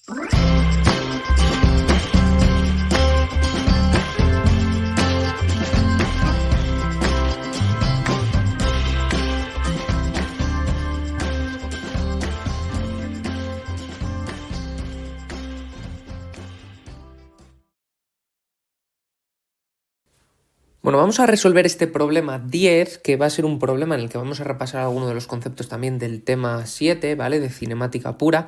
Bueno, vamos a resolver este problema 10, que va a ser un problema en el que vamos a repasar algunos de los conceptos también del tema 7, ¿vale? De cinemática pura.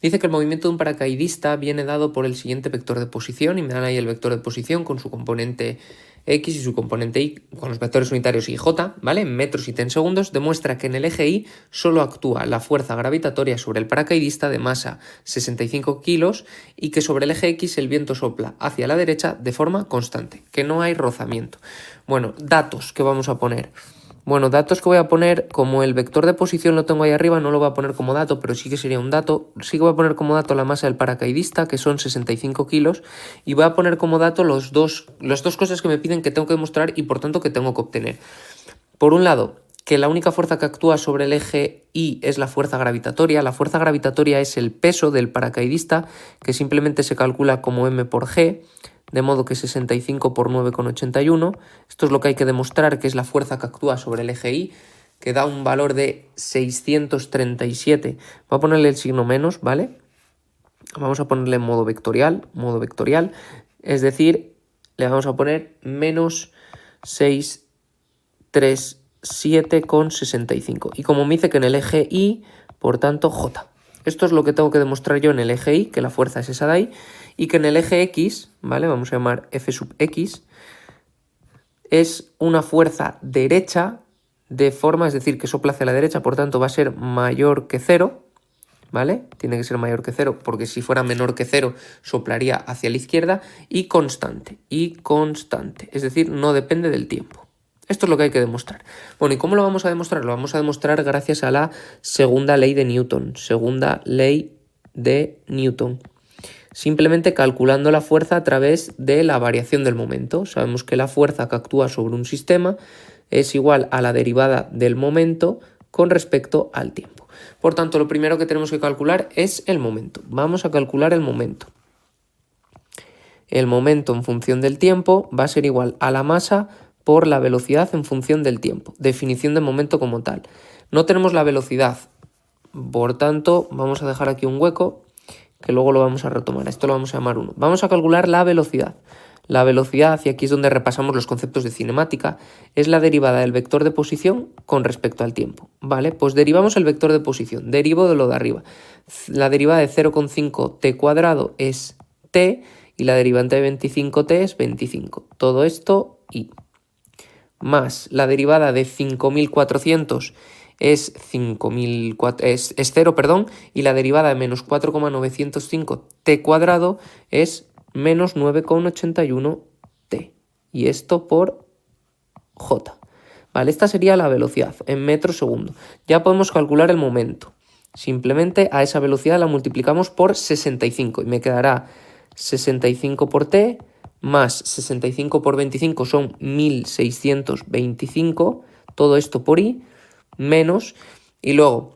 Dice que el movimiento de un paracaidista viene dado por el siguiente vector de posición, y me dan ahí el vector de posición con su componente X y su componente Y, con los vectores unitarios y J, ¿vale? En metros y t en segundos, demuestra que en el eje Y solo actúa la fuerza gravitatoria sobre el paracaidista de masa 65 kilos y que sobre el eje X el viento sopla hacia la derecha de forma constante, que no hay rozamiento. Bueno, datos que vamos a poner. Bueno, datos que voy a poner, como el vector de posición lo tengo ahí arriba, no lo voy a poner como dato, pero sí que sería un dato. Sí que voy a poner como dato la masa del paracaidista, que son 65 kilos, y voy a poner como dato las dos cosas que me piden que tengo que demostrar y por tanto que tengo que obtener. Por un lado, que la única fuerza que actúa sobre el eje Y es la fuerza gravitatoria. La fuerza gravitatoria es el peso del paracaidista, que simplemente se calcula como m por g, de modo que 65 por 9,81. Esto es lo que hay que demostrar, que es la fuerza que actúa sobre el eje Y, que da un valor de 637. Voy a ponerle el signo menos, ¿vale? Vamos a ponerle en modo vectorial, es decir, le vamos a poner menos 637,65. Y como me dice que en el eje Y, por tanto, J. Esto es lo que tengo que demostrar yo en el eje Y, que la fuerza es esa de ahí, y que en el eje X, ¿vale? Vamos a llamar F sub X, es una fuerza derecha de forma, es decir, que sopla hacia la derecha, por tanto va a ser mayor que 0, ¿vale? Tiene que ser mayor que 0, porque si fuera menor que 0 soplaría hacia la izquierda, y constante, es decir, no depende del tiempo. Esto es lo que hay que demostrar. Bueno, ¿y cómo lo vamos a demostrar? Lo vamos a demostrar gracias a la segunda ley de Newton. Simplemente calculando la fuerza a través de la variación del momento. Sabemos que la fuerza que actúa sobre un sistema es igual a la derivada del momento con respecto al tiempo. Por tanto, lo primero que tenemos que calcular es el momento. Vamos a calcular el momento. El momento en función del tiempo va a ser igual a la masa por la velocidad en función del tiempo. Definición de momento como tal. No tenemos la velocidad, por tanto vamos a dejar aquí un hueco que luego lo vamos a retomar. Esto lo vamos a llamar 1. Vamos a calcular la velocidad. La velocidad, y aquí es donde repasamos los conceptos de cinemática, es la derivada del vector de posición con respecto al tiempo. Vale, pues derivamos el vector de posición, derivo de lo de arriba. La derivada de 0,5t cuadrado es t y la derivante de 25t es 25. Todo esto y más la derivada de 5400 es 0, y la derivada de menos 4,905t cuadrado es menos 9,81t. Y esto por J. Vale, esta sería la velocidad en metros segundo. Ya podemos calcular el momento. Simplemente a esa velocidad la multiplicamos por 65 y me quedará 65 por t más 65 por 25 son 1625, todo esto por i, menos, y luego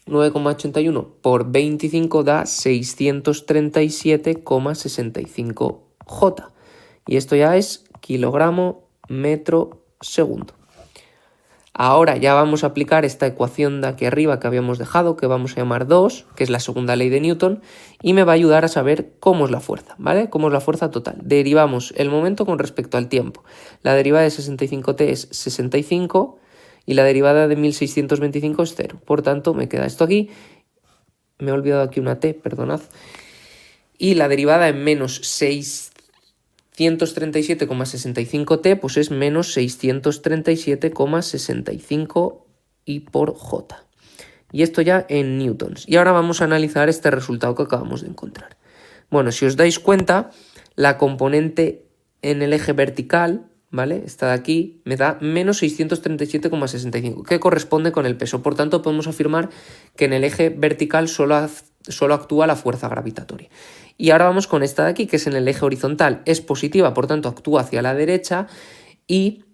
9,81 por 25 da 637,65 J. Y esto ya es kilogramo metro segundo. Ahora ya vamos a aplicar esta ecuación de aquí arriba que habíamos dejado, que vamos a llamar 2, que es la segunda ley de Newton, y me va a ayudar a saber cómo es la fuerza, ¿vale? Cómo es la fuerza total. Derivamos el momento con respecto al tiempo. La derivada de 65t es 65 y la derivada de 1625 es 0. Por tanto, me queda esto aquí. Me he olvidado aquí una t, perdonad. Y la derivada en menos 637,65t pues es menos 637,65 y por J. Y esto ya en newtons. Y ahora vamos a analizar este resultado que acabamos de encontrar. Bueno, si os dais cuenta, la componente en el eje vertical, ¿vale? Esta de aquí me da menos 637,65, que corresponde con el peso. Por tanto, podemos afirmar que en el eje vertical solo actúa la fuerza gravitatoria. Y ahora vamos con esta de aquí, que es en el eje horizontal. Es positiva, por tanto, actúa hacia la derecha y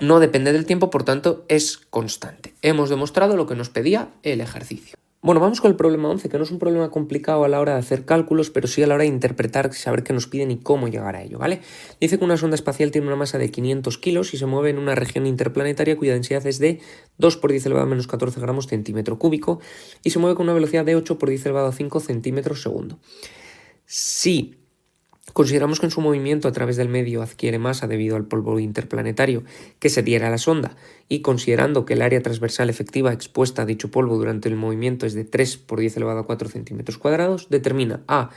no depende del tiempo, por tanto, es constante. Hemos demostrado lo que nos pedía el ejercicio. Bueno, vamos con el problema 11, que no es un problema complicado a la hora de hacer cálculos, pero sí a la hora de interpretar, saber qué nos piden y cómo llegar a ello, ¿vale? Dice que una sonda espacial tiene una masa de 500 kilos y se mueve en una región interplanetaria cuya densidad es de 2 por 10 elevado a menos 14 gramos centímetro cúbico y se mueve con una velocidad de 8 por 10 elevado a 5 centímetros segundo. Si consideramos que en su movimiento a través del medio adquiere masa debido al polvo interplanetario que se diera a la sonda y considerando que el área transversal efectiva expuesta a dicho polvo durante el movimiento es de 3 por 10 elevado a 4 centímetros cuadrados, determina a.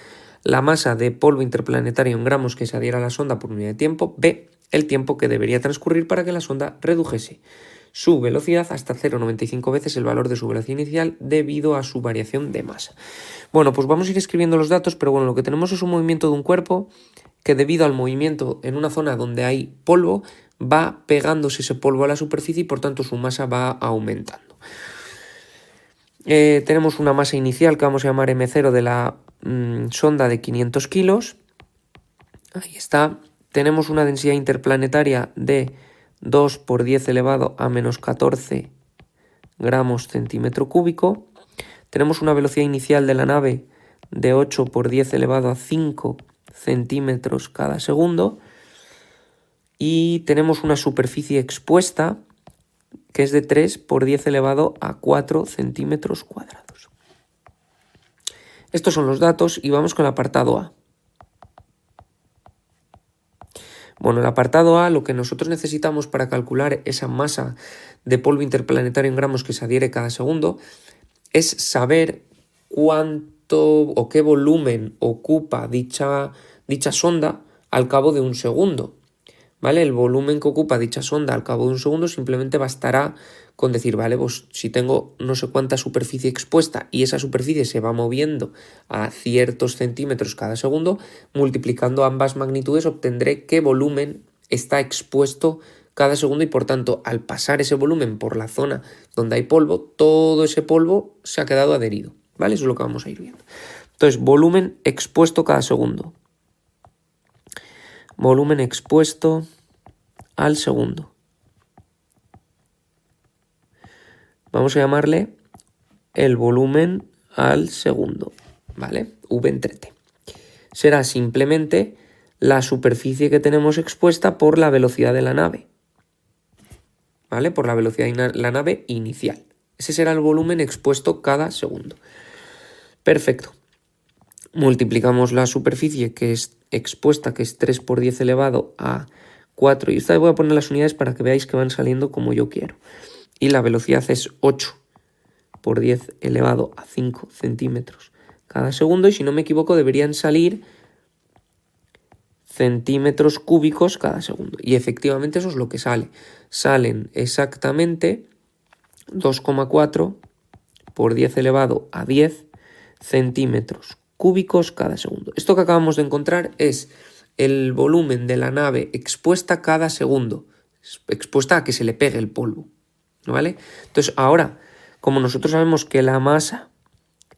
La masa de polvo interplanetario en gramos que se adhiera a la sonda por unidad de tiempo, b. El tiempo que debería transcurrir para que la sonda redujese su velocidad hasta 0,95 veces el valor de su velocidad inicial debido a su variación de masa. Bueno, pues vamos a ir escribiendo los datos, pero bueno, lo que tenemos es un movimiento de un cuerpo que debido al movimiento en una zona donde hay polvo, va pegándose ese polvo a la superficie y por tanto su masa va aumentando. Tenemos una masa inicial que vamos a llamar M0 de la sonda de 500 kilos. Ahí está. Tenemos una densidad interplanetaria de 2 por 10 elevado a menos 14 gramos centímetro cúbico. Tenemos una velocidad inicial de la nave de 8 por 10 elevado a 5 centímetros cada segundo. Y tenemos una superficie expuesta que es de 3 por 10 elevado a 4 centímetros cuadrados. Estos son los datos y vamos con el apartado A. Bueno, el apartado A, lo que nosotros necesitamos para calcular esa masa de polvo interplanetario en gramos que se adhiere cada segundo es saber cuánto o qué volumen ocupa dicha sonda al cabo de un segundo. ¿Vale? El volumen que ocupa dicha sonda al cabo de un segundo simplemente bastará con decir, vale, pues si tengo no sé cuánta superficie expuesta y esa superficie se va moviendo a ciertos centímetros cada segundo, multiplicando ambas magnitudes obtendré qué volumen está expuesto cada segundo y por tanto al pasar ese volumen por la zona donde hay polvo, todo ese polvo se ha quedado adherido, ¿vale? Eso es lo que vamos a ir viendo. Entonces, volumen expuesto cada segundo. Volumen expuesto al segundo. Vamos a llamarle el volumen al segundo, ¿vale? V entre T. Será simplemente la superficie que tenemos expuesta por la velocidad de la nave, ¿vale? Por la velocidad de la nave inicial. Ese será el volumen expuesto cada segundo. Perfecto. Multiplicamos la superficie que es expuesta, que es 3 por 10 elevado a 4. Y esta vez voy a poner las unidades para que veáis que van saliendo como yo quiero. Y la velocidad es 8 por 10 elevado a 5 centímetros cada segundo. Y si no me equivoco deberían salir centímetros cúbicos cada segundo. Y efectivamente eso es lo que sale. Salen exactamente 2,4 por 10 elevado a 10 centímetros cúbicos cada segundo. Esto que acabamos de encontrar es el volumen de la nave expuesta cada segundo, expuesta a que se le pegue el polvo, ¿vale? Entonces ahora, como nosotros sabemos que la masa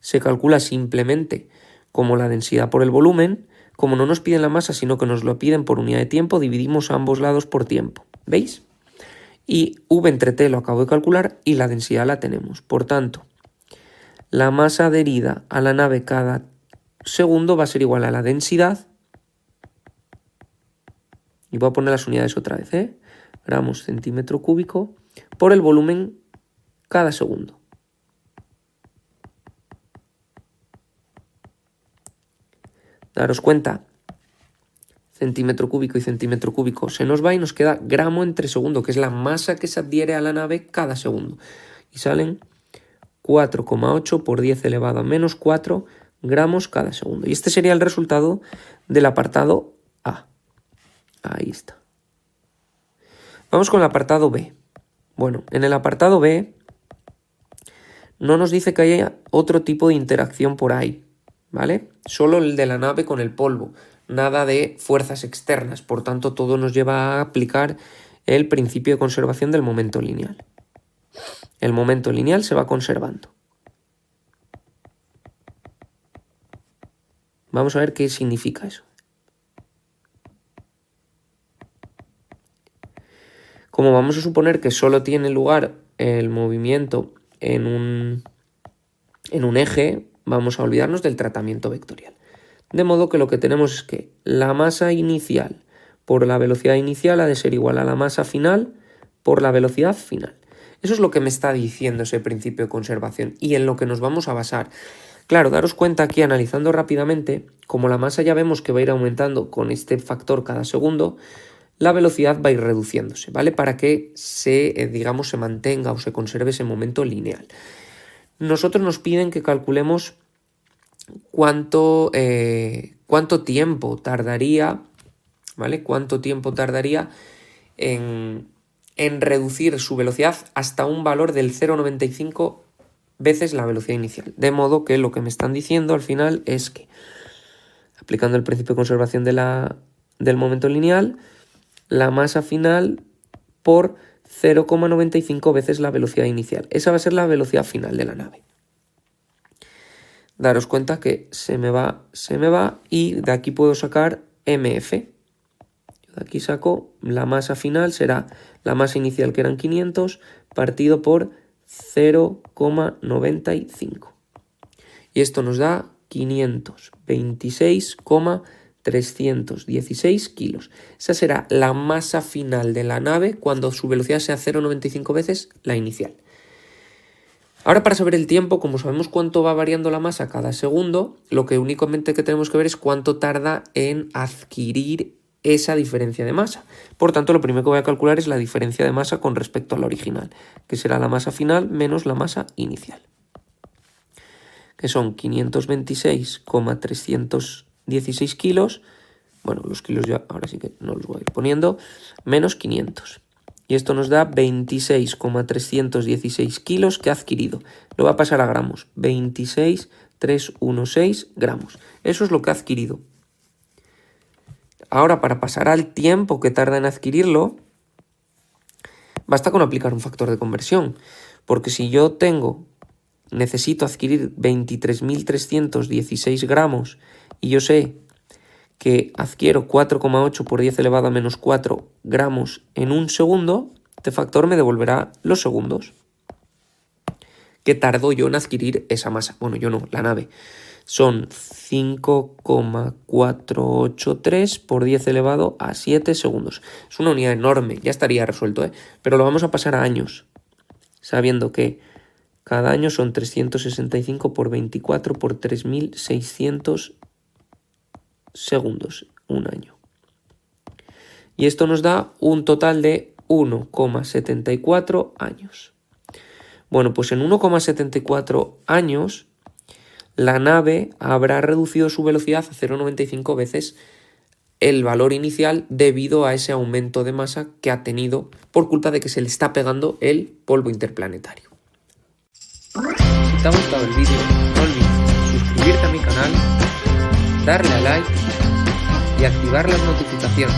se calcula simplemente como la densidad por el volumen, como no nos piden la masa sino que nos lo piden por unidad de tiempo, dividimos ambos lados por tiempo, ¿veis? Y V entre T lo acabo de calcular y la densidad la tenemos. Por tanto, la masa adherida a la nave cada segundo va a ser igual a la densidad, y voy a poner las unidades otra vez, gramos centímetro cúbico, por el volumen cada segundo. Daros cuenta, centímetro cúbico y centímetro cúbico se nos va y nos queda gramo entre segundo, que es la masa que se adhiere a la nave cada segundo. Y salen 4,8 por 10 elevado a menos 4 gramos cada segundo. Y este sería el resultado del apartado A. Ahí está. Vamos con el apartado B. Bueno, en el apartado B no nos dice que haya otro tipo de interacción por ahí, ¿vale? Solo el de la nave con el polvo, nada de fuerzas externas, por tanto todo nos lleva a aplicar el principio de conservación del momento lineal. El momento lineal se va conservando. Vamos a ver qué significa eso. Como vamos a suponer que solo tiene lugar el movimiento en en un eje, vamos a olvidarnos del tratamiento vectorial. De modo que lo que tenemos es que la masa inicial por la velocidad inicial ha de ser igual a la masa final por la velocidad final. Eso es lo que me está diciendo ese principio de conservación y en lo que nos vamos a basar. Claro, daros cuenta aquí analizando rápidamente, como la masa ya vemos que va a ir aumentando con este factor cada segundo, la velocidad va a ir reduciéndose, ¿vale? Para que se mantenga o se conserve ese momento lineal. Nosotros nos piden que calculemos cuánto tiempo tardaría, ¿vale? Cuánto tiempo tardaría en reducir su velocidad hasta un valor del 0,95 veces la velocidad inicial. De modo que lo que me están diciendo al final es que, aplicando el principio de conservación del momento lineal, la masa final por 0,95 veces la velocidad inicial. Esa va a ser la velocidad final de la nave. Daros cuenta que se me va y de aquí puedo sacar MF. Yo de aquí saco la masa final, será la masa inicial que eran 500 partido por 0,95. Y esto nos da 526,316 kilos. Esa será la masa final de la nave cuando su velocidad sea 0,95 veces la inicial. Ahora, para saber el tiempo, como sabemos cuánto va variando la masa cada segundo, lo que únicamente que tenemos que ver es cuánto tarda en adquirir esa diferencia de masa. Por tanto, lo primero que voy a calcular es la diferencia de masa con respecto a la original, que será la masa final menos la masa inicial, que son 526,316 kilos. Bueno, los kilos ya ahora sí que no los voy a ir poniendo, menos 500. Y esto nos da 26,316 kilos que ha adquirido. Lo va a pasar a gramos. 26,316 gramos. Eso es lo que ha adquirido. Ahora, para pasar al tiempo que tarda en adquirirlo, basta con aplicar un factor de conversión. Porque si yo necesito adquirir 23.316 gramos y yo sé que adquiero 4,8 por 10 elevado a menos 4 gramos en un segundo, este factor me devolverá los segundos que tardó yo en adquirir esa masa. Bueno, yo no, la nave. Son 5,483 por 10 elevado a 7 segundos. Es una unidad enorme, ya estaría resuelto, pero lo vamos a pasar a años, sabiendo que cada año son 365 por 24 por 3.600 segundos, un año. Y esto nos da un total de 1,74 años. Bueno, pues en 1,74 años la nave habrá reducido su velocidad a 0,95 veces el valor inicial debido a ese aumento de masa que ha tenido por culpa de que se le está pegando el polvo interplanetario. Si te ha gustado el vídeo, no olvides suscribirte a mi canal, darle a like y activar las notificaciones.